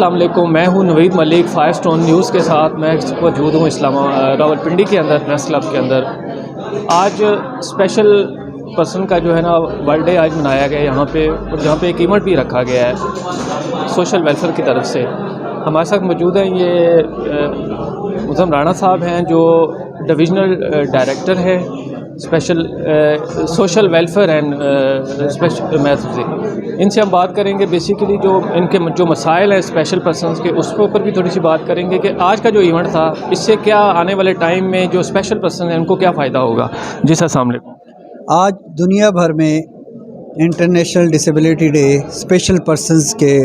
السلام علیکم، میں ہوں نوید ملک فائر سٹون نیوز کے ساتھ. میں موجود ہوں راولپنڈی کے اندر پریس کلب کے اندر. آج اسپیشل پرسن کا جو ہے نا برتھ ڈے آج منایا گیا یہاں پہ، اور جہاں پہ ایک ایونٹ بھی رکھا گیا ہے سوشل ویلفیئر کی طرف سے. ہمارے ساتھ موجود ہیں یہ مظم رانا صاحب ہیں جو ڈویژنل ڈائریکٹر ہے special social welfare and special method. ان سے ہم بات کریں گے بیسیکلی جو ان کے جو مسائل ہیں اسپیشل پرسنس کے، اس کے اوپر بھی تھوڑی سی بات کریں گے کہ آج کا جو ایونٹ تھا اس سے کیا آنے والے ٹائم میں جو اسپیشل پرسن ہیں ان کو کیا فائدہ ہوگا. جی سر السلام علیکم. آج دنیا بھر میں international disability day special persons کے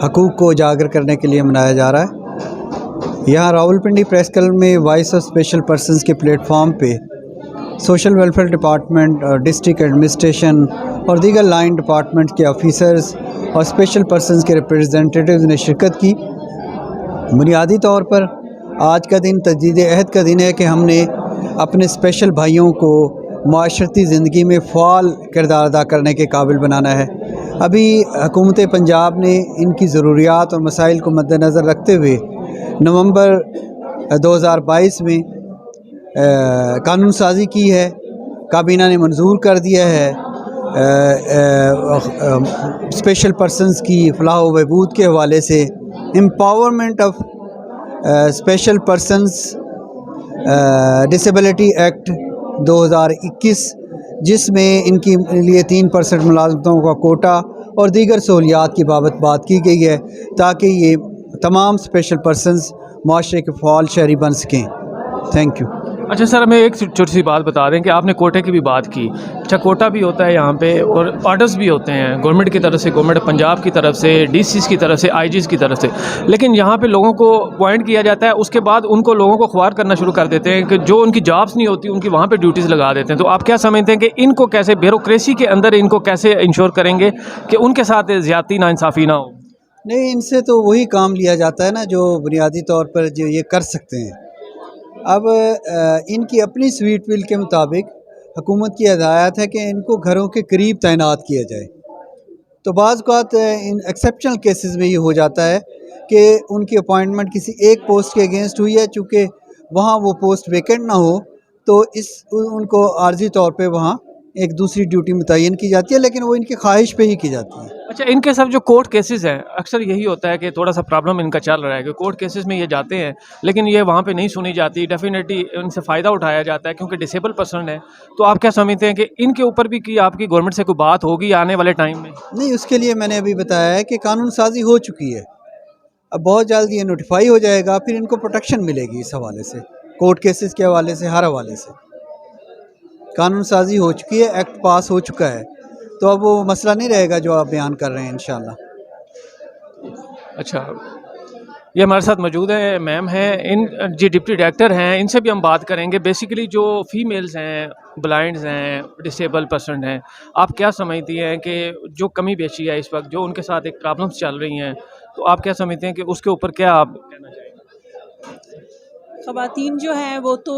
حقوق کو اجاگر کرنے کے لیے منایا جا رہا ہے. یہاں راولپنڈی پریس کلب میں وائس آف اسپیشل پرسنز کے پلیٹ فارم پہ سوشل ویلفیئر ڈپارٹمنٹ اور ڈسٹرکٹ ایڈمنسٹریشن اور دیگر لائن ڈپارٹمنٹ کے آفیسرز اور اسپیشل پرسنز کے ریپرزینٹیٹیوز نے شرکت کی. بنیادی طور پر آج کا دن تجدید عہد کا دن ہے کہ ہم نے اپنے اسپیشل بھائیوں کو معاشرتی زندگی میں فعال کردار ادا کرنے کے قابل بنانا ہے. ابھی حکومت پنجاب نے ان کی ضروریات اور مسائل کو مد نظر رکھتے ہوئے نومبر 2022 میں قانون سازی کی ہے. کابینہ نے منظور کر دیا ہے اسپیشل پرسنز کی فلاح و بہبود کے حوالے سے empowerment of special persons disability act 2021، جس میں ان کی لیے 3% ملازمتوں کا کوٹا اور دیگر سہولیات کی بابت بات کی گئی ہے تاکہ یہ تمام اسپیشل پرسنز معاشرے کے فعال شہری بن سکیں. Thank you. اچھا سر، ہمیں ایک چھوٹی سی بات بتا دیں کہ آپ نے کوٹے کی بھی بات کی. اچھا کوٹا بھی ہوتا ہے یہاں پہ اور آرڈرز بھی ہوتے ہیں گورنمنٹ کی طرف سے، گورنمنٹ پنجاب کی طرف سے، ڈی سیز کی طرف سے، آئی جیز کی طرف سے، لیکن یہاں پہ لوگوں کو اپوائنٹ کیا جاتا ہے، اس کے بعد ان کو لوگوں کو خوار کرنا شروع کر دیتے ہیں کہ جو ان کی جابس نہیں ہوتی ان کی وہاں پہ ڈیوٹیز لگا دیتے ہیں. تو آپ کیا سمجھتے ہیں کہ ان کو کیسے بیوروکریسی کے اندر ان کو کیسے انشور کریں گے کہ ان کے ساتھ زیادتی ناانصافی نہ ہو؟ نہیں، ان سے تو وہی کام لیا جاتا ہے نا جو بنیادی طور پر جو یہ کر سکتے ہیں. اب ان کی اپنی سویٹ ول کے مطابق حکومت کی ہدایت ہے کہ ان کو گھروں کے قریب تعینات کیا جائے. تو بعض اوقات ان ایکسیپشنل کیسز میں یہ ہو جاتا ہے کہ ان کی اپوائنٹمنٹ کسی ایک پوسٹ کے اگینسٹ ہوئی ہے، چونکہ وہاں وہ پوسٹ ویکنٹ نہ ہو تو ان کو عارضی طور پہ وہاں ایک دوسری ڈیوٹی متعین کی جاتی ہے، لیکن وہ ان کی خواہش پہ ہی کی جاتی ہے. اچھا، ان کے سب جو کورٹ کیسز ہیں اکثر یہی ہوتا ہے کہ تھوڑا سا پرابلم ان کا چل رہا ہے کہ کورٹ کیسز میں یہ جاتے ہیں لیکن یہ وہاں پہ نہیں سنی جاتی. ڈیفینیٹلی ان سے فائدہ اٹھایا جاتا ہے کیونکہ ڈسیبل پرسن ہے. تو آپ کیا سمجھتے ہیں کہ ان کے اوپر بھی آپ کی گورنمنٹ سے کوئی بات ہوگی آنے والے ٹائم میں؟ نہیں، اس کے لیے میں نے ابھی بتایا ہے کہ قانون سازی ہو چکی ہے. اب بہت جلد یہ نوٹیفائی ہو جائے گا، پھر ان کو پروٹیکشن ملے گی. اس حوالے سے کورٹ کیسز کے حوالے سے ہر حوالے سے قانون سازی ہو چکی ہے، ایکٹ پاس ہو چکا ہے. تو اب وہ مسئلہ نہیں رہے گا جو آپ بیان کر رہے ہیں انشاءاللہ. اچھا، یہ ہمارے ساتھ موجود ہیں میم ہیں ان جی ڈپٹی ڈائریکٹر ہیں، ان سے بھی ہم بات کریں گے. بیسیکلی جو فیمیلز ہیں، بلائنڈز ہیں، ڈسیبل پرسن ہیں، آپ کیا سمجھتی ہیں کہ جو کمی بیشی ہے اس وقت جو ان کے ساتھ ایک پرابلمس چل رہی ہیں، تو آپ کیا سمجھتے ہیں کہ اس کے اوپر کیا آپ کہنا چاہیں گے؟ خواتین جو ہیں وہ تو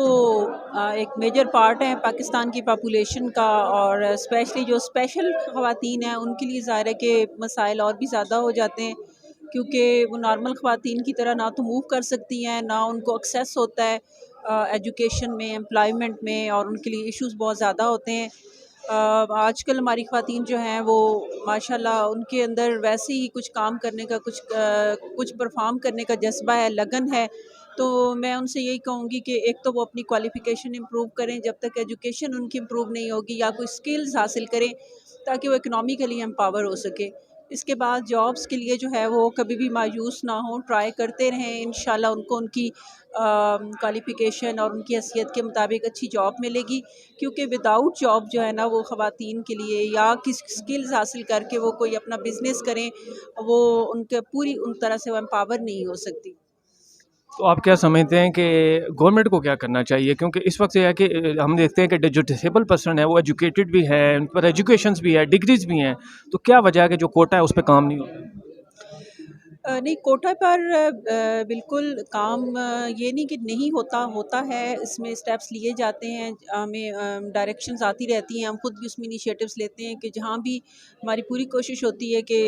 ایک میجر پارٹ ہیں پاکستان کی پاپولیشن کا، اور اسپیشلی جو اسپیشل خواتین ہیں ان کے لیے ظاہر ہے کہ مسائل اور بھی زیادہ ہو جاتے ہیں، کیونکہ وہ نارمل خواتین کی طرح نہ تو موو کر سکتی ہیں، نہ ان کو ایکسیس ہوتا ہے ایجوکیشن میں، امپلائمنٹ میں، اور ان کے لیے ایشوز بہت زیادہ ہوتے ہیں. آج کل ہماری خواتین جو ہیں وہ ماشاءاللہ ان کے اندر ویسے ہی کچھ کام کرنے کا، کچھ پرفارم کرنے کا جذبہ ہے، لگن ہے. تو میں ان سے یہی کہوں گی کہ ایک تو وہ اپنی کوالیفیکیشن امپروو کریں جب تک ایجوکیشن ان کی امپروو نہیں ہوگی، یا کوئی سکلز حاصل کریں تاکہ وہ اکنامیکلی امپاور ہو سکے. اس کے بعد جابس کے لیے جو ہے وہ کبھی بھی مایوس نہ ہوں، ٹرائی کرتے رہیں. انشاءاللہ ان کو ان کی کوالیفیکیشن اور ان کی حیثیت کے مطابق اچھی جاب ملے گی، کیونکہ وداؤٹ جاب جو ہے نا وہ خواتین کے لیے، یا کس سکلز حاصل کر کے وہ کوئی اپنا بزنس کریں، وہ ان کے پوری ان طرح سے وہ امپاور نہیں ہو سکتی. تو آپ کیا سمجھتے ہیں کہ گورنمنٹ کو کیا کرنا چاہیے؟ کیونکہ اس وقت یہ ہے کہ ہم دیکھتے ہیں کہ جو ڈسیبل پرسن ہے وہ ایجوکیٹڈ بھی ہے، ان پر ایجوکیشنز بھی ہے، ڈگریز بھی ہیں، تو کیا وجہ ہے کہ جو کوٹا ہے اس پہ کام نہیں ہوتا؟ نہیں کوٹا پر بالکل کام یہ نہیں کہ نہیں ہوتا ہے، اس میں اسٹیپس لیے جاتے ہیں، ہمیں ڈائریکشنز آتی رہتی ہیں، ہم خود بھی اس میں انیشیٹوز لیتے ہیں کہ جہاں بھی ہماری پوری کوشش ہوتی ہے کہ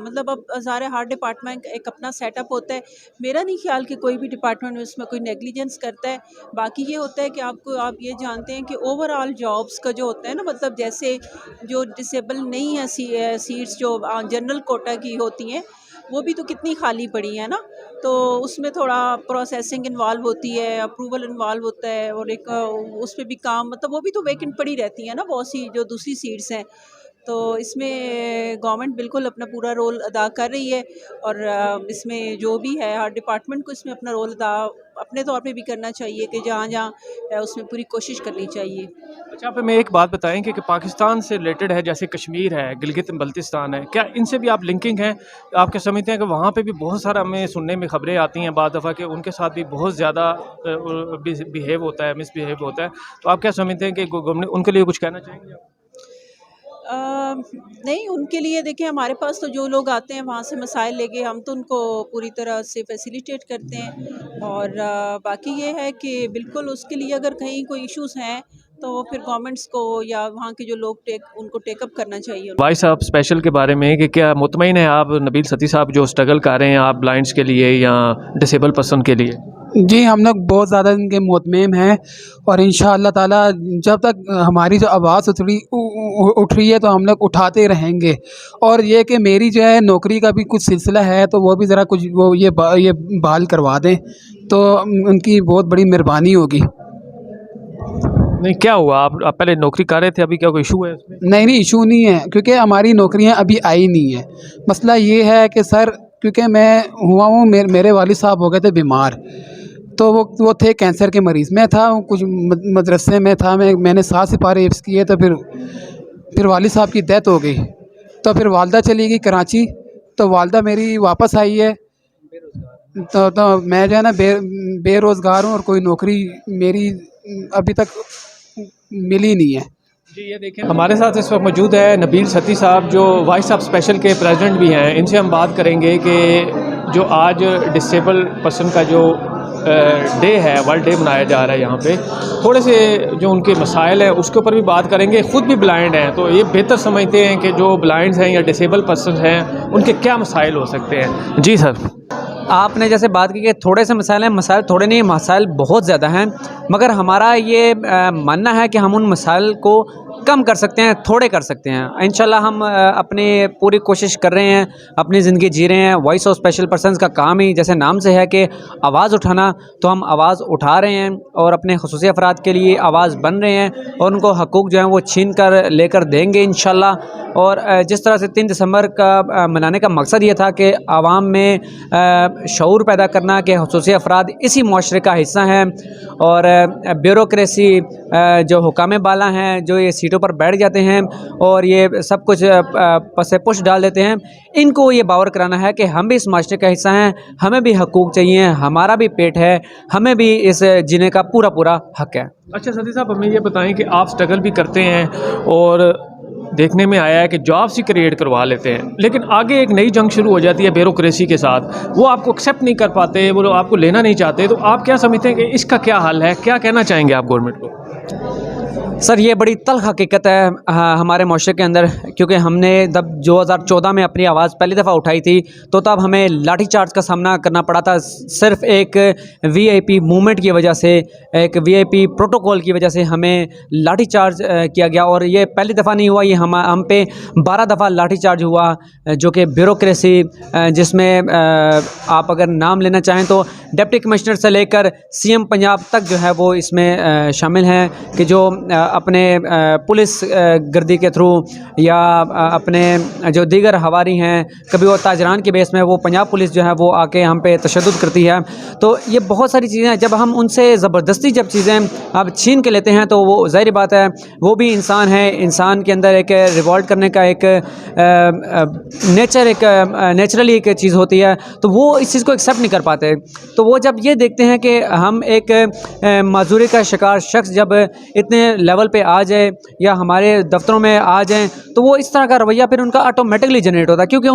مطلب اب ظاہر ہر ڈپارٹمنٹ ایک اپنا سیٹ اپ ہوتا ہے، میرا نہیں خیال کہ کوئی بھی ڈپارٹمنٹ اس میں کوئی نیگلیجنس کرتا ہے، باقی یہ ہوتا ہے کہ آپ یہ جانتے ہیں کہ اوور آل جابس کا جو ہوتا ہے نا، مطلب جیسے جو ڈسیبل نہیں ہے سیٹس جو جنرل کوٹا کی ہوتی ہیں وہ بھی تو کتنی خالی پڑی ہیں نا، تو اس میں تھوڑا پروسیسنگ انوالو ہوتی ہے، اپروول انوالو ہوتا ہے، اور ایک اس پہ بھی کام مطلب وہ بھی تو ویکنٹ پڑی رہتی ہیں نا بہت سی جو دوسری سیٹس ہیں، تو اس میں گورنمنٹ بالکل اپنا پورا رول ادا کر رہی ہے، اور اس میں جو بھی ہے ہر ڈپارٹمنٹ کو اس میں اپنا رول ادا اپنے طور پہ بھی کرنا چاہیے کہ جہاں جہاں اس میں پوری کوشش کرنی چاہیے۔ اچھا آپ ہمیں ایک بات بتائیں کہ پاکستان سے ریلیٹڈ ہے، جیسے کشمیر ہے، گلگت بلتستان ہے، کیا ان سے بھی آپ لنکنگ ہیں؟ آپ کیا سمجھتے ہیں کہ وہاں پہ بھی بہت سارا ہمیں سننے میں خبریں آتی ہیں بعض دفعہ کہ ان کے ساتھ بھی بہت زیادہ بیہیو ہوتا ہے، مس بیہیو ہوتا ہے، تو آپ کیا سمجھتے ہیں کہ گورنمنٹ ان کے لیے کچھ کہنا چاہیں گے آپ؟ نہیں ان کے لیے دیکھیں ہمارے پاس تو جو لوگ آتے ہیں وہاں سے مسائل لے کے ہم تو ان کو پوری طرح سے فیسیلیٹیٹ کرتے ہیں، اور باقی یہ ہے کہ بالکل اس کے لیے اگر کہیں کوئی ایشوز ہیں تو وہ پھر گورنمنٹس کو یا وہاں کے جو لوگ ان کو ٹیک اپ کرنا چاہیے۔ بھائی صاحب اسپیشل کے بارے میں کہ کیا مطمئن ہیں آپ نبیل ستی صاحب جو اسٹرگل کر رہے ہیں آپ بلائنڈس کے لیے یا ڈسیبل پرسن کے لیے؟ جی ہم لوگ بہت زیادہ ان کے مطمئن ہیں، اور انشاءاللہ تعالیٰ جب تک ہماری جو آواز اٹھ رہی ہے تو ہم لوگ اٹھاتے رہیں گے، اور یہ کہ میری جو ہے نوکری کا بھی کچھ سلسلہ ہے تو وہ بھی ذرا کچھ وہ یہ بحال کروا دیں تو ان کی بہت بڑی مہربانی ہوگی۔ نہیں کیا ہوا، آپ پہلے نوکری کر رہے تھے، ابھی کیا کوئی ایشو ہے اس میں؟ نہیں ایشو نہیں ہے، کیونکہ ہماری نوکریاں ابھی آئی نہیں ہیں۔ مسئلہ یہ ہے کہ سر کیونکہ میں ہوا ہوں، میرے والد صاحب ہو گئے تھے بیمار، تو وہ تھے کینسر کے مریض، میں تھا کچھ مدرسے میں تھا، میں نے 7 سپارے حفظ کیے، تو پھر والد صاحب کی ڈیتھ ہو گئی، تو پھر والدہ چلی گئی کراچی، تو والدہ میری واپس آئی ہے، تو میں جو ہے نا بے روزگار ہوں، اور کوئی نوکری میری ابھی تک ملی نہیں ہے۔ جی یہ دیکھیں ہمارے ساتھ اس وقت موجود ہے نبیل ستی صاحب جو وائس آف اسپیشل کے پریزیڈنٹ بھی ہیں، ان سے ہم بات کریں گے کہ جو آج ڈسیبل پرسن کا جو ڈے ہے، ورلڈ ڈے منایا جا رہا ہے یہاں پہ، تھوڑے سے جو ان کے مسائل ہیں اس کے اوپر بھی بات کریں گے۔ خود بھی بلائنڈ ہیں تو یہ بہتر سمجھتے ہیں کہ جو بلائنڈ ہیں یا ڈسیبل پرسن ہیں ان کے کیا مسائل ہو سکتے ہیں۔ جی سر، آپ نے جیسے بات کی کہ تھوڑے سے مسائل ہیں، مسائل تھوڑے نہیں، مسائل بہت زیادہ ہیں، مگر ہمارا یہ ماننا ہے کہ ہم ان مسائل کو کم کر سکتے ہیں، تھوڑے کر سکتے ہیں۔ انشاءاللہ ہم اپنی پوری کوشش کر رہے ہیں، اپنی زندگی جی رہے ہیں۔ وائس آف اسپیشل پرسنز کا کام ہی جیسے نام سے ہے کہ آواز اٹھانا، تو ہم آواز اٹھا رہے ہیں اور اپنے خصوصی افراد کے لیے آواز بن رہے ہیں، اور ان کو حقوق جو ہیں وہ چھین کر لے کر دیں گے انشاءاللہ۔ اور جس طرح سے 3 دسمبر کا منانے کا مقصد یہ تھا کہ عوام میں شعور پیدا کرنا کہ خصوصی افراد اسی معاشرے کا حصہ ہیں، اور بیوروکریسی جو حکام بالا ہیں جو یہ سیٹوں پر بیٹھ جاتے ہیں اور یہ سب کچھ پس پش ڈال دیتے ہیں، ان کو یہ باور کرانا ہے کہ ہم بھی اس معاشرے کا حصہ ہیں، ہمیں بھی حقوق چاہیے، ہمارا بھی پیٹ ہے، ہمیں بھی اس جینے کا پورا حق ہے۔ اچھا ستی صاحب ہمیں یہ بتائیں کہ آپ اسٹرگل بھی کرتے ہیں اور دیکھنے میں آیا ہے کہ جابس ہی کریٹ کروا لیتے ہیں، لیکن آگے ایک نئی جنگ شروع ہو جاتی ہے بیوروکریسی کے ساتھ، وہ آپ کو ایکسیپٹ نہیں کر پاتے، وہ آپ کو لینا نہیں چاہتے، تو آپ کیا سمجھتے ہیں کہ اس کا کیا حل ہے؟ کیا کہنا چاہیں گے آپ گورنمنٹ کو؟ سر یہ بڑی تلخ حقیقت ہے ہمارے معاشرے کے اندر، کیونکہ ہم نے جب 2014 میں اپنی آواز پہلی دفعہ اٹھائی تھی تو تب ہمیں لاٹھی چارج کا سامنا کرنا پڑا تھا، صرف ایک وی آئی پی موومنٹ کی وجہ سے، ایک وی آئی پی پروٹوکول کی وجہ سے ہمیں لاٹھی چارج کیا گیا، اور یہ پہلی دفعہ نہیں ہوا، یہ ہم پہ 12 دفعہ لاٹھی چارج ہوا، جو کہ بیوروکریسی جس میں آپ اگر نام لینا چاہیں تو ڈپٹی کمشنر سے لے کر سی ایم پنجاب تک جو ہے وہ اس میں شامل ہیں، کہ جو اپنے پولیس گردی کے تھرو یا اپنے جو دیگر ہواری ہیں، کبھی وہ تاجران کے بیس میں وہ پنجاب پولیس جو ہے وہ آ کے ہم پہ تشدد کرتی ہے، تو یہ بہت ساری چیزیں ہیں۔ جب ہم ان سے زبردستی جب چیزیں آپ چھین کے لیتے ہیں تو وہ ظاہری بات ہے وہ بھی انسان ہے، انسان کے اندر ایک ریوولٹ کرنے کا ایک نیچرلی ایک چیز ہوتی ہے، تو وہ اس چیز کو ایکسیپٹ نہیں کر پاتے، تو وہ جب یہ دیکھتے ہیں کہ ہم ایک معذوری کا شکار شخص جب اتنے لیول پہ آ جائے یا ہمارے دفتروں میں آ جائیں، تو وہ اس طرح کا رویہ پھر ان کا آٹومیٹکلی جنریٹ ہوتا ہے، کیونکہ